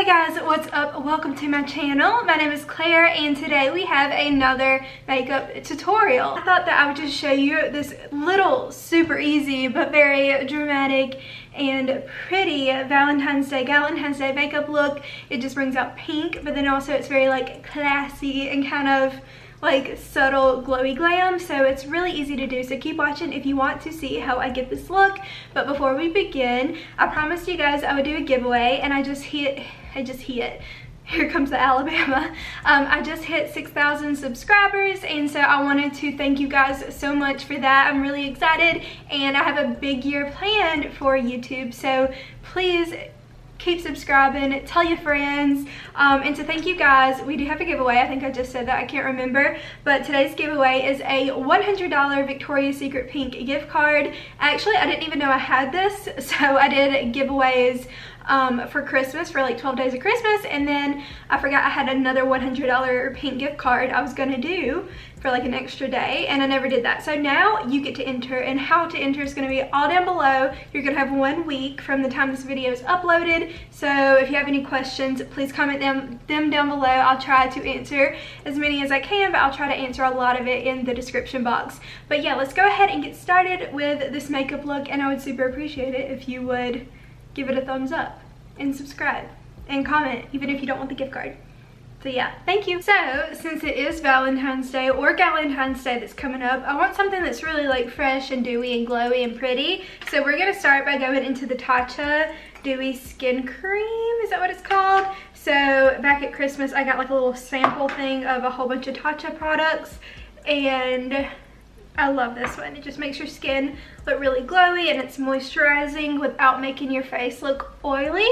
guys, what's up? Welcome to my channel. My name is Claire and today we have another makeup tutorial. I thought that I would just show you this little super easy but very dramatic and pretty Valentine's Day makeup look. It just brings out pink, but then also it's very like classy and kind of like subtle glowy glam, so it's really easy to do. So keep watching if you want to see how I get this look. But before we begin, I promised you guys I would do a giveaway, and I just hit here comes the Alabama. I just hit 6,000 subscribers, and so I wanted to thank you guys so much for that. I'm really excited, and I have a big year planned for YouTube, so please keep subscribing, tell your friends, and to thank you guys, we do have a giveaway. I think I just said that, I can't remember, but today's giveaway is a $100 Victoria's Secret pink gift card. Actually, I didn't even know I had this, so I did giveaways for Christmas, for like 12 days of Christmas, and then I forgot I had another $100 pink gift card I was gonna do for like an extra day, and I never did that. So now you get to enter, and how to enter is gonna be all down below. You're gonna have 1 week from the time this video is uploaded, so if you have any questions, please comment them down below. I'll try to answer as many as I can, but I'll try to answer a lot of it in the description box. But yeah, let's go ahead and get started with this makeup look, and I would super appreciate it if you would give it a thumbs up and subscribe and comment, even if you don't want the gift card. So yeah, thank you. So since it is Valentine's Day or Galentine's Day that's coming up, I want something that's really like fresh and dewy and glowy and pretty. So we're gonna start by going into the Tatcha Dewy Skin Cream. Is that what it's called? So back at Christmas, I got like a little sample thing of a whole bunch of Tatcha products, and I love this one. It just makes your skin look really glowy, and it's moisturizing without making your face look oily.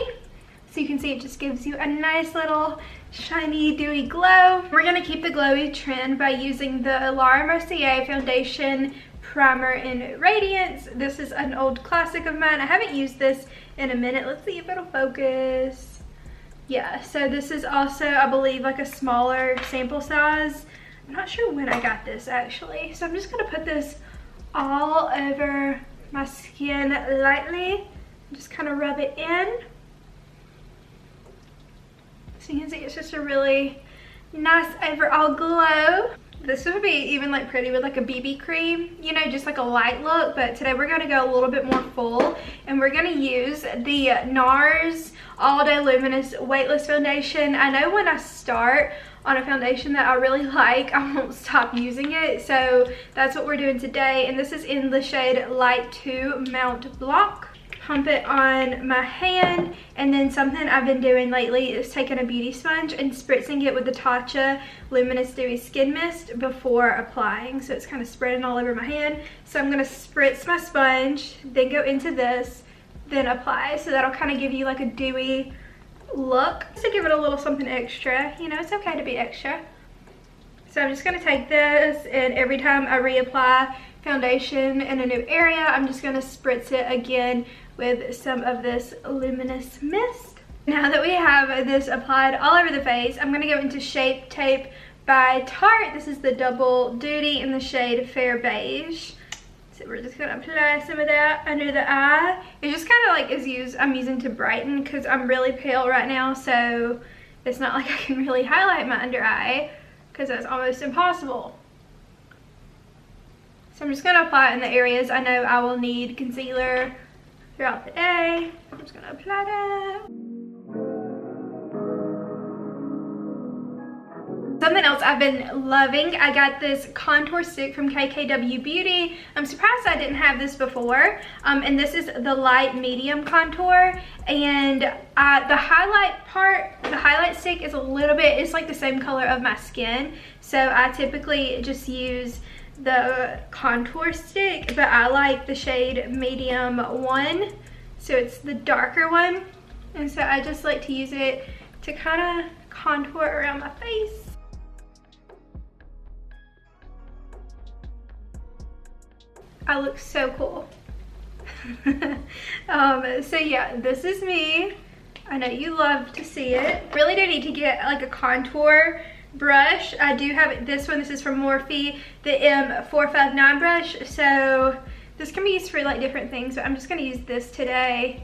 So you can see it just gives you a nice little shiny dewy glow. We're gonna keep the glowy trend by using the Laura Mercier Foundation Primer in Radiance. This is an old classic of mine. I haven't used this in a minute. Let's see if it'll focus. Yeah, so this is also, I believe, like a smaller sample size. I'm not sure when I got this actually. So I'm just gonna put this all over my skin lightly. Just kind of rub it in. So you can see it's just a really nice overall glow. This would be even like pretty with like a BB cream, you know, just like a light look. But today we're gonna go a little bit more full, and we're gonna use the NARS All Day Luminous Weightless Foundation. I know when I start on a foundation that I really like, I won't stop using it. So that's what we're doing today. And this is in the shade Light 2 Mount Block. Pump it on my hand, and then something I've been doing lately is taking a beauty sponge and spritzing it with the Tatcha Luminous Dewy Skin Mist before applying. So it's kind of spreading all over my hand. So I'm gonna spritz my sponge, then go into this, then apply. So that'll kind of give you like a dewy look, to give it a little something extra. You know, it's okay to be extra. So I'm just gonna take this, and every time I reapply foundation in a new area, I'm just gonna spritz it again with some of this luminous mist. Now that we have this applied all over the face, I'm gonna go into Shape Tape by Tarte. This is the Double Duty in the shade Fair Beige. So we're just gonna apply some of that under the eye. It just kind of like I'm using to brighten, because I'm really pale right now, so it's not like I can really highlight my under eye, because that's almost impossible. So I'm just gonna apply it in the areas I know I will need concealer throughout the day. I'm just gonna apply that. Something else I've been loving, I got this contour stick from KKW Beauty. I'm surprised I didn't have this before. And this is the light medium contour. And the highlight stick is a little bit, it's like the same color of my skin. So I typically just use the contour stick, but I like the shade medium 1. So it's the darker one. And so I just like to use it to kind of contour around my face. I look so cool. So yeah, this is me. I know you love to see it. Really do need to get like a contour brush. I do have this one. This is from Morphe, the M459 brush. So this can be used for like different things, but I'm just gonna use this today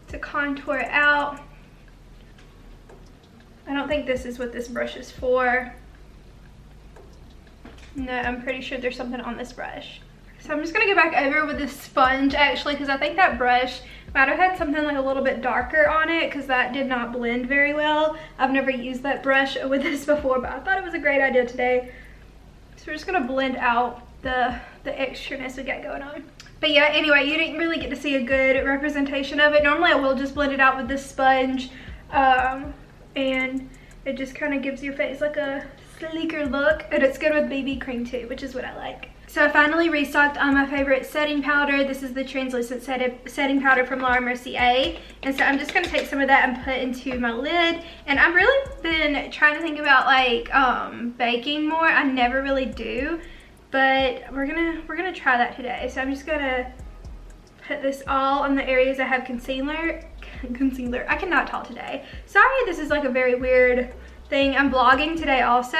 to contour it out. don't think this is what this brush is for. No, I'm pretty sure there's something on this brush. So I'm just gonna go back over with this sponge actually, because I think that brush might have had something like a little bit darker on it, because that did not blend very well. I've never used that brush with this before, but I thought it was a great idea today. So we're just gonna blend out the extraness we got going on. But yeah, anyway, you didn't really get to see a good representation of it. Normally I will just blend it out with this sponge, and it just kind of gives your face like a sleeker look, and it's good with BB cream too, which is what I like. So I finally restocked on my favorite setting powder. This is the translucent setting powder from Laura Mercier. And so I'm just gonna take some of that and put into my lid. And I've really been trying to think about like baking more. I never really do, but we're gonna try that today. So I'm just gonna put this all on the areas I have concealer. I cannot talk today. Sorry, this is like a very weird thing. I'm vlogging today also,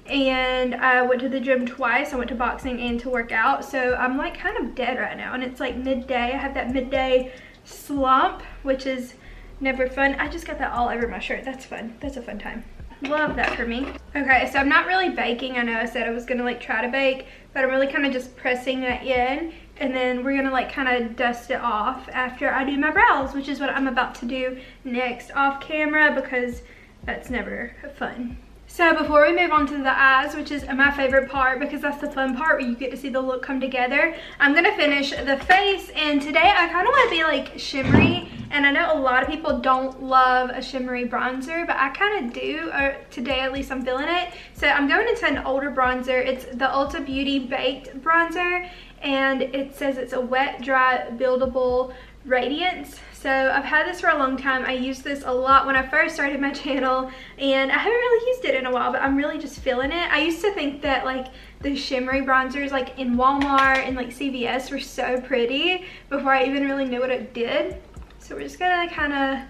and I went to the gym twice. I went to boxing and to work out, so I'm like kind of dead right now, and it's like midday. I have that midday slump, which is never fun. I just got that all over my shirt. That's fun. That's a fun time. Love that for me. Okay, so I'm not really baking. I know I said I was gonna like try to bake, but I'm really kind of just pressing that in, and then we're gonna like kind of dust it off after I do my brows, which is what I'm about to do next off camera, because that's never fun. So before we move on to the eyes, which is my favorite part because that's the fun part where you get to see the look come together, I'm gonna finish the face. And today I kind of want to be like shimmery, and I know a lot of people don't love a shimmery bronzer, but I kind of do, or today at least I'm feeling it. So I'm going into an older bronzer. It's the Ulta Beauty Baked Bronzer, and it says it's a wet, dry, buildable radiance. So I've had this for a long time. I used this a lot when I first started my channel, and I haven't really used it in a while, but I'm really just feeling it. I used to think that like the shimmery bronzers like in Walmart and like CVS were so pretty before I even really knew what it did. So we're just gonna kind of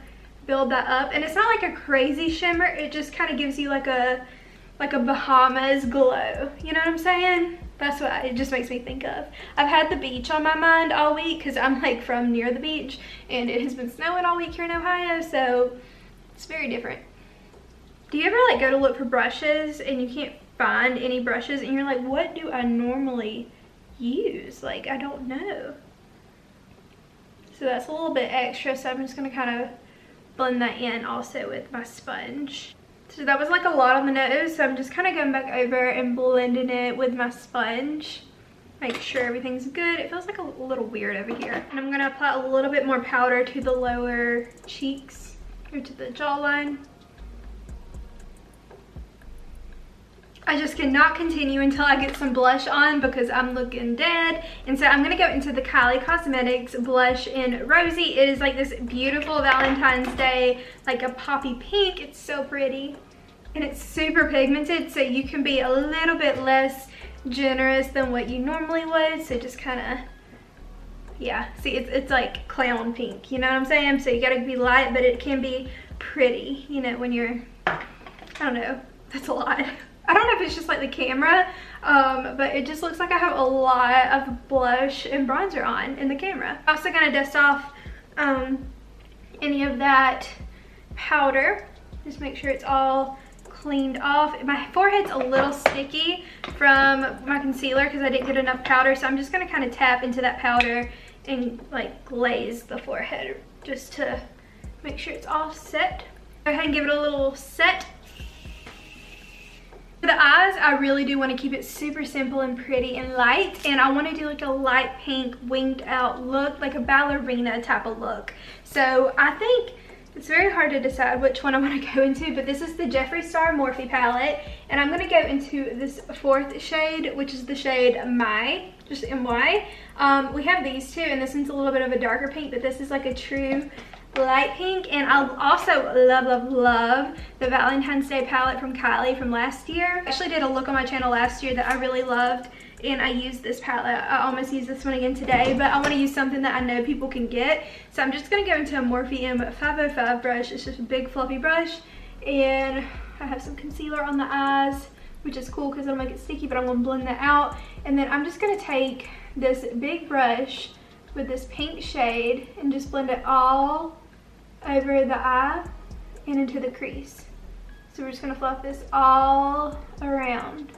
build that up, and it's not like a crazy shimmer. It just kind of gives you like a Bahamas glow, you know what I'm saying? That's what it just makes me think of. I've had the beach on my mind all week because I'm like from near the beach, and it has been snowing all week here in Ohio, so it's very different. Do you ever like go to look for brushes and you can't find any brushes, and you're like, what do I normally use? Like, I don't know. So that's a little bit extra, so I'm just gonna kind of blend that in also with my sponge. So that was like a lot on the nose, so I'm just kind of going back over and blending it with my sponge. Make sure everything's good. It feels like a little weird over here. And I'm going to apply a little bit more powder to the lower cheeks, or to the jawline. I just cannot continue until I get some blush on because I'm looking dead. And so I'm going to go into the Kylie Cosmetics blush in Rosy. It is like this beautiful Valentine's Day, like a poppy pink. It's so pretty. And it's super pigmented, so you can be a little bit less generous than what you normally would. So just kind of, yeah. See, it's like clown pink, you know what I'm saying? So you got to be light, but it can be pretty, you know, when you're, I don't know. That's a lot. I don't know if it's just like the camera, but it just looks like I have a lot of blush and bronzer on in the camera. I'm also gonna dust off any of that powder. Just make sure it's all cleaned off. My forehead's a little sticky from my concealer because I didn't get enough powder, so I'm just gonna kind of tap into that powder and like glaze the forehead just to make sure it's all set. Go ahead and give it a little set. For the eyes, I really do want to keep it super simple and pretty and light, and I want to do like a light pink winged out look, like a ballerina type of look. So I think it's very hard to decide which one I want to go into, but this is the Jeffree Star Morphe palette, and I'm going to go into this fourth shade, which is the shade My, just MY. We have these two, and this one's a little bit of a darker pink, but this is like a true light pink. And I also love the Valentine's Day palette from Kylie from last year. I actually did a look on my channel last year that I really loved, and I used this palette. I almost used this one again today, but I want to use something that I know people can get. So I'm just going to go into a Morphe M505 brush. It's just a big fluffy brush, and I have some concealer on the eyes, which is cool because it'll make it sticky, but I'm going to blend that out. And then I'm just going to take this big brush with this pink shade and just blend it all over the eye and into the crease. So we're just gonna fluff this all around.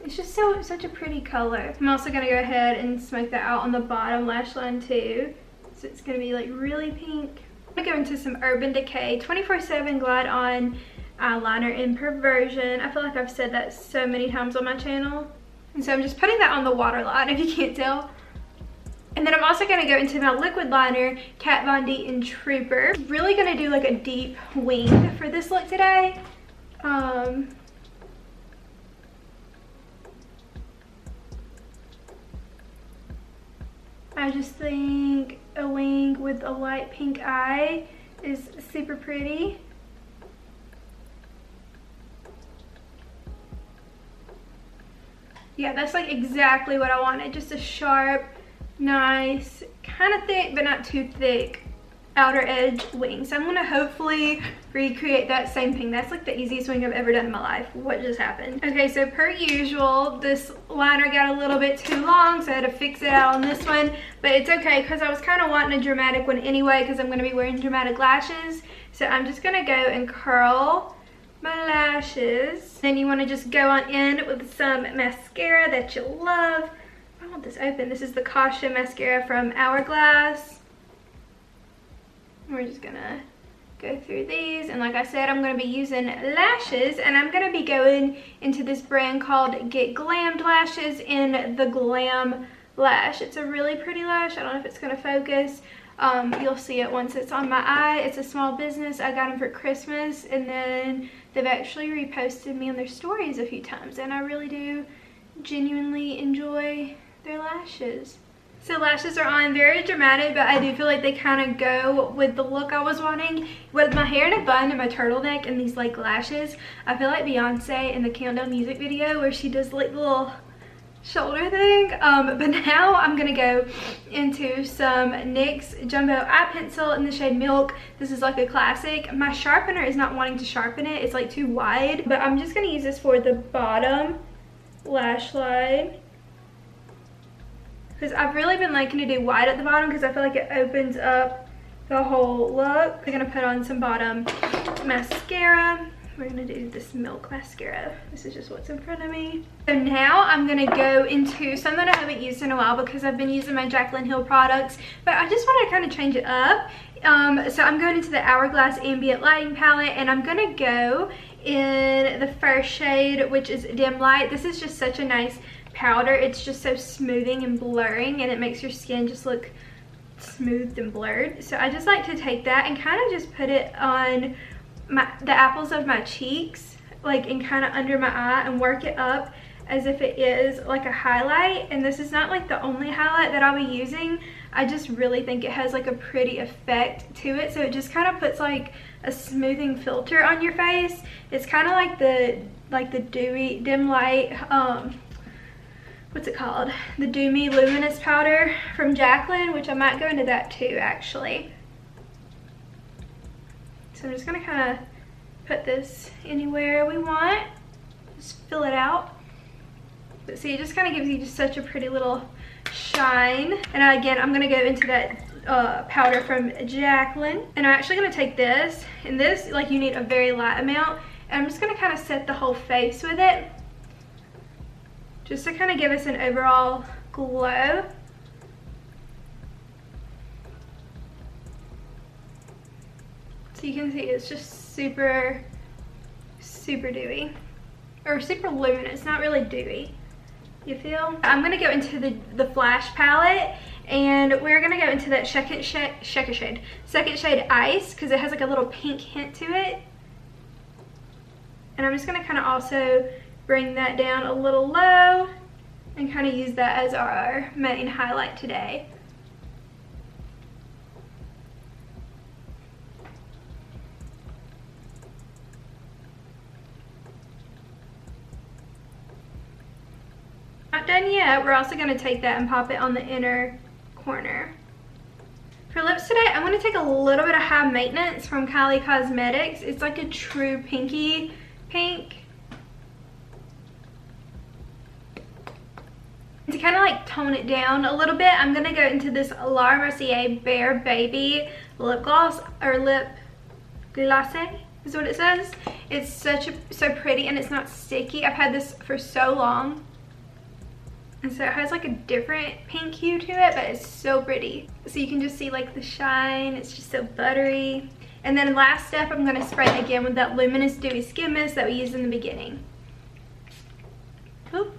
It's just such a pretty color. I'm also gonna go ahead and smoke that out on the bottom lash line too. So it's gonna be like really pink. I'm gonna go into some Urban Decay 24/7 Glide On eyeliner in Perversion. I feel like I've said that so many times on my channel. And so I'm just putting that on the waterline, if you can't tell. And then I'm also gonna go into my liquid liner, Kat Von D in Trooper. Really gonna do like a deep wing for this look today. I just think a wing with a light pink eye is super pretty. Yeah, that's like exactly what I wanted. Just a sharp, nice, kind of thick but not too thick outer edge wing. So I'm gonna hopefully recreate that same thing. That's like the easiest wing I've ever done in my life. What just happened? Okay, so per usual, this liner got a little bit too long, so I had to fix it out on this one. But it's okay, because I was kind of wanting a dramatic one anyway, because I'm gonna be wearing dramatic lashes. So I'm just gonna go and curl my lashes. Then you want to just go on in with some mascara that you love. I want this open. This is the Caution mascara from Hourglass. We're just gonna go through these, and like I said, I'm gonna be using lashes, and I'm gonna be going into this brand called Get Glammed Lashes in the Glam lash. It's a really pretty lash. I don't know if it's gonna focus. You'll see it once it's on my eye. It's a small business. I got them for Christmas, and then they've actually reposted me on their stories a few times, and I really do genuinely enjoy their lashes. So lashes are on, very dramatic, but I do feel like they kind of go with the look I was wanting. With my hair in a bun and my turtleneck and these like lashes, I feel like Beyonce in the Countdown music video where she does like the little shoulder thing. But now I'm gonna go into some NYX Jumbo Eye Pencil in the shade Milk. This is like a classic. My sharpener is not wanting to sharpen it. It's like too wide, but I'm just gonna use this for the bottom lash line, because I've really been liking to do wide at the bottom because I feel like it opens up the whole look. We're gonna put on some bottom mascara. We're gonna do this Milk mascara. This is just what's in front of me. So now I'm gonna go into something that I haven't used in a while because I've been using my Jaclyn Hill products, but I just want to kind of change it up. So I'm going into the Hourglass Ambient Lighting Palette, and I'm gonna go in the first shade, which is Dim Light. This is just such a nice powder. It's just so smoothing and blurring, and it makes your skin just look smoothed and blurred. So I just like to take that and kind of just put it on the apples of my cheeks, like, and kind of under my eye, and work it up as if it is like a highlight. And this is not like the only highlight that I'll be using. I just really think it has like a pretty effect to it, so it just kind of puts like a smoothing filter on your face. It's kind of like the dewy dim light, what's it called, the Dew Me Luminous powder from Jaclyn, which I might go into that too actually. So I'm just gonna kind of put this anywhere we want, just fill it out. But see, it just kind of gives you just such a pretty little shine. And again, I'm gonna go into that powder from Jaclyn, and I'm actually gonna take this, and this, like, you need a very light amount, and I'm just gonna kind of set the whole face with it, just to kind of give us an overall glow. So you can see it's just super, super dewy, or super luminous, not really dewy. You feel? I'm gonna go into the Flash palette, and we're gonna go into that second shade Ice, because it has like a little pink hint to it. And I'm just gonna kind of also bring that down a little low and kind of use that as our main highlight today. Not done yet. We're also going to take that and pop it on the inner corner. For lips today, I'm going to take a little bit of High Maintenance from Kylie Cosmetics. It's like a true pinky pink. To kind of like tone it down a little bit, I'm going to go into this Laura Mercier Bare Baby lip gloss, or lip gloss is what it says. It's so pretty, and it's not sticky. I've had this for so long. And so it has like a different pink hue to it, but it's so pretty. So you can just see like the shine. It's just so buttery. And then last step, I'm gonna spray it again with that Luminous Dewy Skin Mist that we used in the beginning. Oop.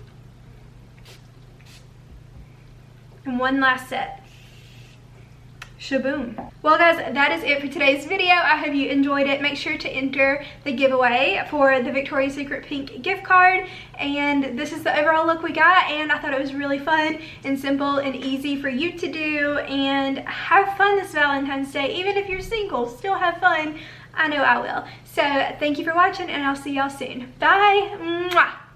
And one last set. Shaboom. Well guys, that is it for today's video. I hope you enjoyed it. Make sure to enter the giveaway for the Victoria's Secret pink gift card. And this is the overall look we got, and I thought it was really fun and simple and easy for you to do. And have fun this Valentine's Day. Even if you're single, still have fun. I know I will. So thank you for watching, and I'll see y'all soon. Bye. Mwah.